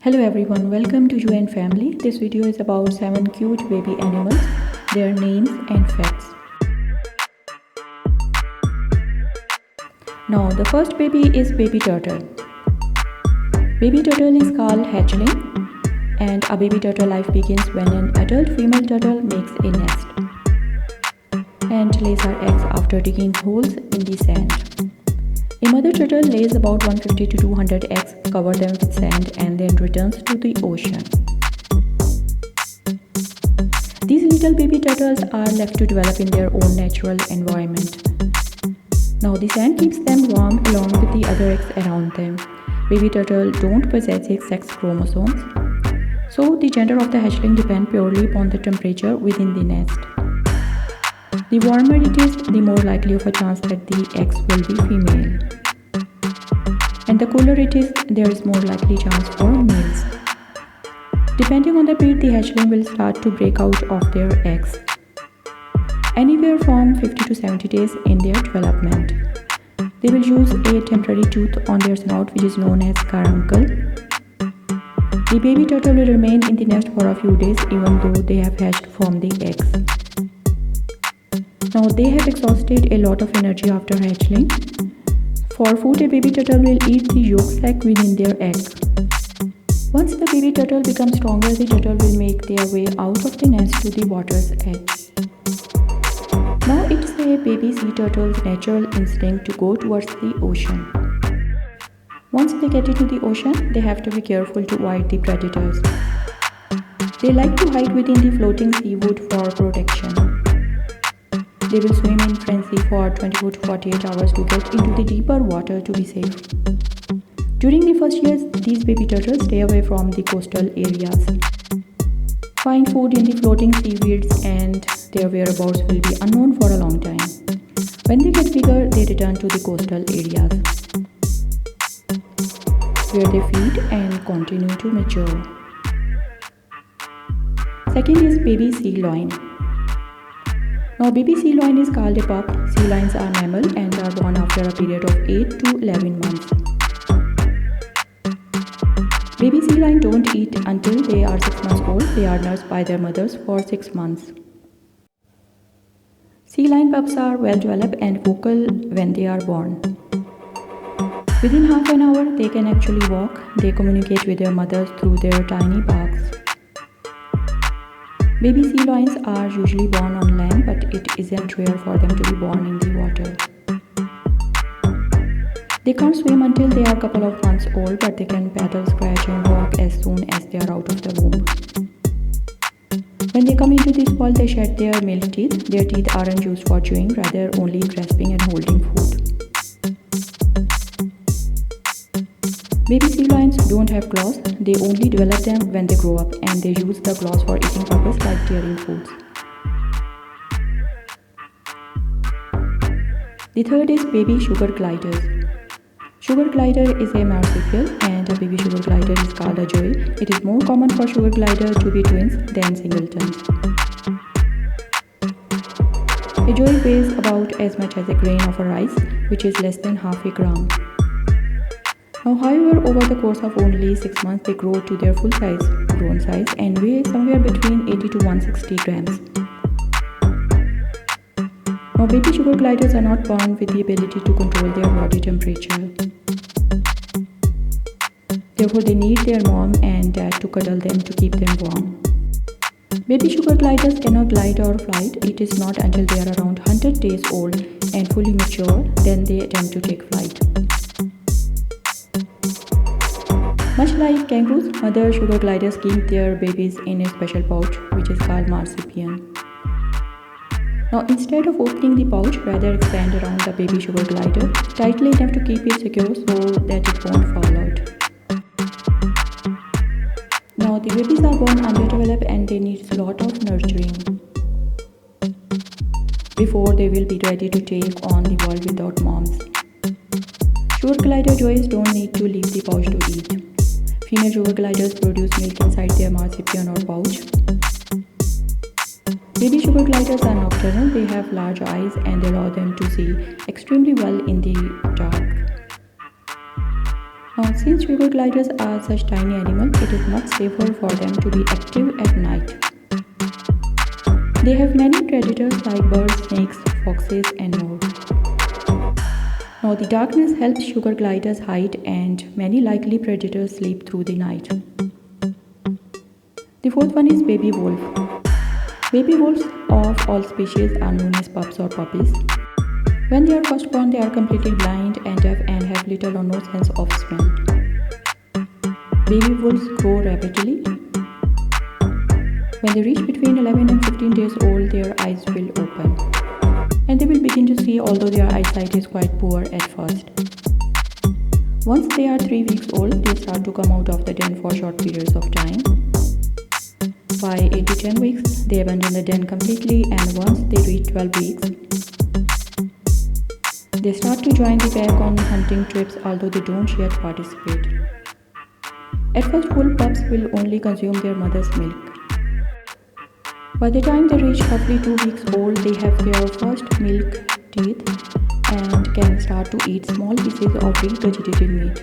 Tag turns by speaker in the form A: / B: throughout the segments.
A: Hello everyone, welcome to UN Family. This video is about 7 cute baby animals, their names and facts. Now the first baby is baby turtle. Baby turtle is called hatchling, and a baby turtle life begins when an adult female turtle makes a nest and lays her eggs after digging holes in the sand. A mother turtle lays about 150 to 200 eggs, covers them with sand, and then returns to the ocean. These little baby turtles are left to develop in their own natural environment. Now the sand keeps them warm along with the other eggs around them. Baby turtles don't possess sex chromosomes, so the gender of the hatchling depends purely upon the temperature within the nest. The warmer it is, the more likely of a chance that the eggs will be female. And the cooler it is, there is more likely chance for males. Depending on the breed, the hatchling will start to break out of their eggs anywhere from 50 to 70 days in their development. They will use a temporary tooth on their snout, which is known as carbuncle. The baby turtle will remain in the nest for a few days even though they have hatched from the eggs. Now they have exhausted a lot of energy after hatchling. For food, a baby turtle will eat the yolk sac within their egg. Once the baby turtle becomes stronger, the turtle will make their way out of the nest to the water's edge. Now it's a baby sea turtle's natural instinct to go towards the ocean. Once they get into the ocean, they have to be careful to avoid the predators. They like to hide within the floating seaweed for protection. They will swim in frenzy for 24 to 48 hours to get into the deeper water to be safe. During the first years, these baby turtles stay away from the coastal areas. Find food in the floating seaweeds and their whereabouts will be unknown for a long time. When they get bigger, they return to the coastal areas, where they feed and continue to mature. Second is baby sea lion. Now baby sea lion is called a pup. Sea lions are mammal and are born after a period of 8 to 11 months. Baby sea lions don't eat until they are 6 months old. They are nursed by their mothers for 6 months. Sea lion pups are well developed and vocal when they are born. Within half an hour, they can actually walk. They communicate with their mothers through their tiny barks. Baby sea lions are usually born on land, but it isn't rare for them to be born in the water. They can't swim until they are a couple of months old, but they can paddle, scratch and walk as soon as they are out of the womb. When they come into this world, they shed their male teeth. Their teeth aren't used for chewing, rather only grasping and holding food. Baby sea lions don't have claws. They only develop them when they grow up, and they use the claws for eating purpose like tearing foods. The third is baby sugar gliders. Sugar glider is a marsupial, and a baby sugar glider is called a joey. It is more common for sugar glider to be twins than singletons. A joey weighs about as much as a grain of rice, which is less than half a gram. Now, however, over the course of only 6 months, they grow to their grown size and weigh somewhere between 80 to 160 grams. Now, baby sugar gliders are not born with the ability to control their body temperature. Therefore, they need their mom and dad to cuddle them to keep them warm. Baby sugar gliders cannot glide or fly. It is not until they are around 100 days old and fully mature, then they attempt to take flight. Much like kangaroos, mother sugar gliders keep their babies in a special pouch, which is called marsupial. Now, instead of opening the pouch, rather expand around the baby sugar glider tightly enough to keep it secure so that it won't fall out. Now, the babies are born underdeveloped and they need a lot of nurturing before they will be ready to take on the world without moms. Sugar glider joeys don't need to leave the pouch to eat. Female sugar gliders produce milk inside their marsupial or pouch. Baby sugar gliders are nocturnal. They have large eyes and allow them to see extremely well in the dark. Since sugar gliders are such tiny animals, it is much safer for them to be active at night. They have many predators like birds, snakes, foxes, and more. Now, the darkness helps sugar gliders hide, and many likely predators sleep through the night. The fourth one is baby wolf. Baby wolves of all species are known as pups or puppies. When they are first born, they are completely blind and deaf and have little or no sense of smell. Baby wolves grow rapidly. When they reach between 11 and 15 days old, their eyes will open. And they will begin to see, although their eyesight is quite poor at first. Once they are 3 weeks old, they start to come out of the den for short periods of time. By 8 to 10 weeks, they abandon the den completely, and once they reach 12 weeks, they start to join the pack on hunting trips, although they don't yet participate. At first, wolf pups will only consume their mother's milk. By the time they reach roughly 2 weeks old, they have their first milk teeth and can start to eat small pieces of regurgitated meat.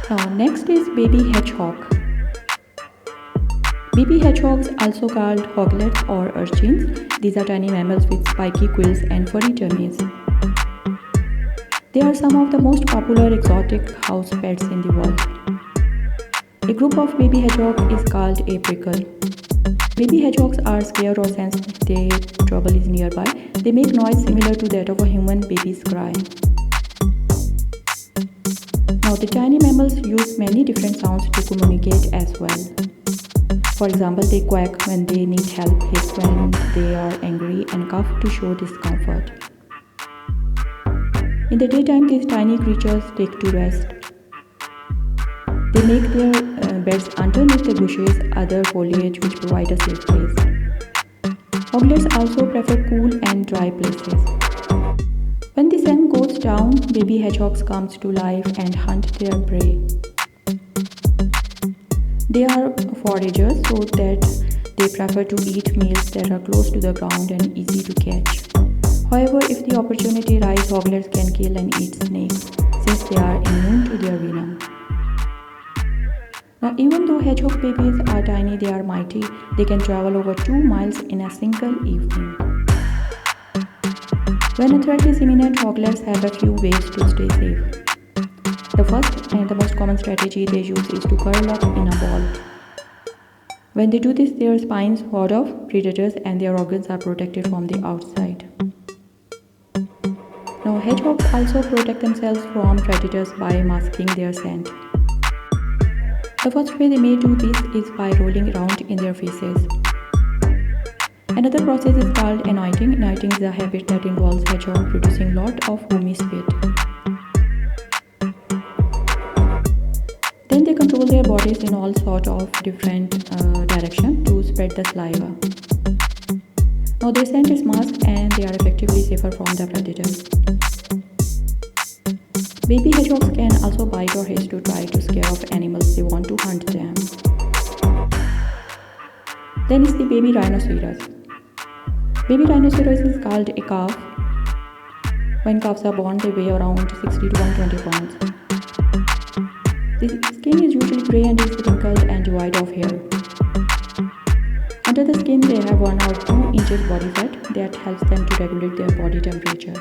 A: Now, next is baby hedgehog. Baby hedgehogs, also called hoglets or urchins, these are tiny mammals with spiky quills and furry tummies. They are some of the most popular exotic house pets in the world. A group of baby hedgehog is called a prickle. Baby hedgehogs are scared or sense their trouble is nearby. They make noise similar to that of a human baby's cry. Now, the tiny mammals use many different sounds to communicate as well. For example, they quack when they need help, hiss when they are angry, and cough to show discomfort. In the daytime, these tiny creatures take to rest. They make their beds underneath the bushes, other foliage which provide a safe place. Hoglets also prefer cool and dry places. When the sun goes down, baby hedgehogs come to life and hunt their prey. They are foragers, so that they prefer to eat meals that are close to the ground and easy to catch. However, if the opportunity arises, hoglets can kill and eat snakes since they are immune to their venom. Now, even though hedgehog babies are tiny, they are mighty. They can travel over 2 miles in a single evening. When a threat is imminent, hoglets have a few ways to stay safe. The first and the most common strategy they use is to curl up in a ball. When they do this, their spines ward off predators and their organs are protected from the outside. Now, hedgehogs also protect themselves from predators by masking their scent. The first way they may do this is by rolling around in their faces. Another process is called anointing. Anointing is a habit that involves hedgehogs producing a lot of foamy spit. Then they control their bodies in all sorts of different directions to spread the saliva. Now, their scent is masked and they are effectively safer from the predators. Baby hedgehogs can also bite or hiss to try to scare off animals they want to hunt them. Then is the baby rhinoceros. Baby rhinoceros is called a calf. When calves are born, they weigh around 60 to 120 pounds. The skin is usually grey and is wrinkled and devoid of hair. Under the skin, they have 1 or 2 inches body fat that helps them to regulate their body temperature.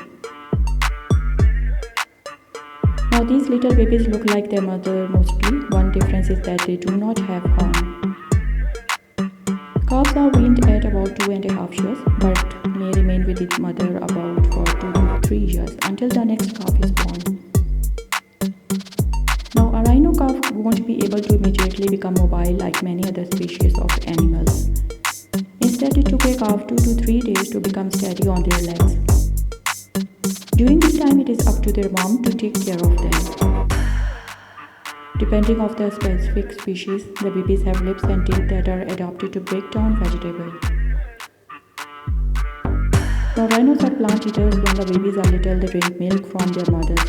A: Now, these little babies look like their mother mostly. One difference is that they do not have horns. Calves are weaned at about 2.5 years, but may remain with its mother about for 2 to 3 years until the next calf is born. Now, a rhino calf won't be able to immediately become mobile like many other species of animals. Instead, it took a calf 2 to 3 days to become steady on their legs. During this time, it is up to their mom to take care of them. Depending on the specific species, the babies have lips and teeth that are adapted to break down vegetables. Now, rhinos are plant eaters. When the babies are little, they drink milk from their mothers.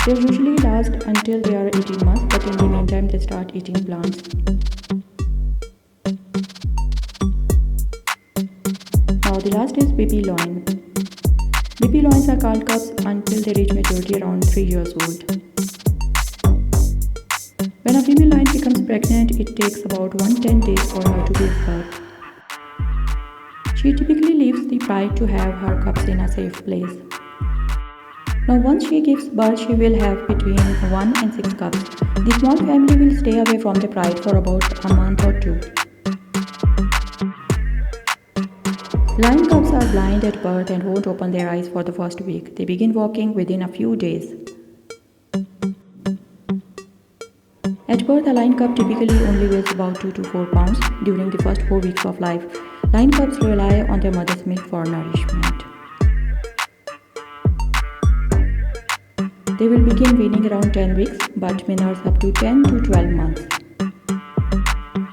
A: They usually last until they are 18 months, but in the meantime, they start eating plants. Now, the last is baby loin. Baby Baby lions are called cubs until they reach maturity around 3 years old. When a female lion becomes pregnant, it takes about 110 days for her to give birth. She typically leaves the pride to have her cubs in a safe place. Now once she gives birth, she will have between 1 and 6 cubs. The small family will stay away from the pride for about a month or two. Lion cubs are blind at birth and won't open their eyes for the first week. They begin walking within a few days. At birth, a lion cub typically only weighs about 2 to 4 pounds. During the first 4 weeks of life, lion cubs rely on their mother's milk for nourishment. They will begin weaning around 10 weeks but may nurse up to 10 to 12 months.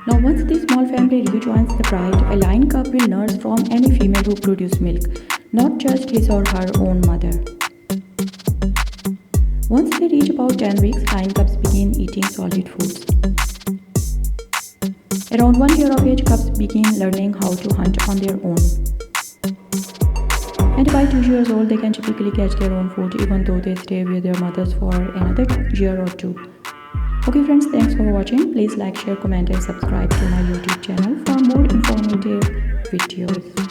A: Now once the small family rejoins the pride, a lion cub will nurse from any female who produces milk, not just his or her own mother. Once they reach about 10 weeks, lion cubs begin eating solid foods. Around 1 year of age, cubs begin learning how to hunt on their own. And by 2 years old, they can typically catch their own food even though they stay with their mothers for another year or two. Okay friends, thanks for watching. Please like, share, comment and subscribe to my YouTube channel for more informative videos.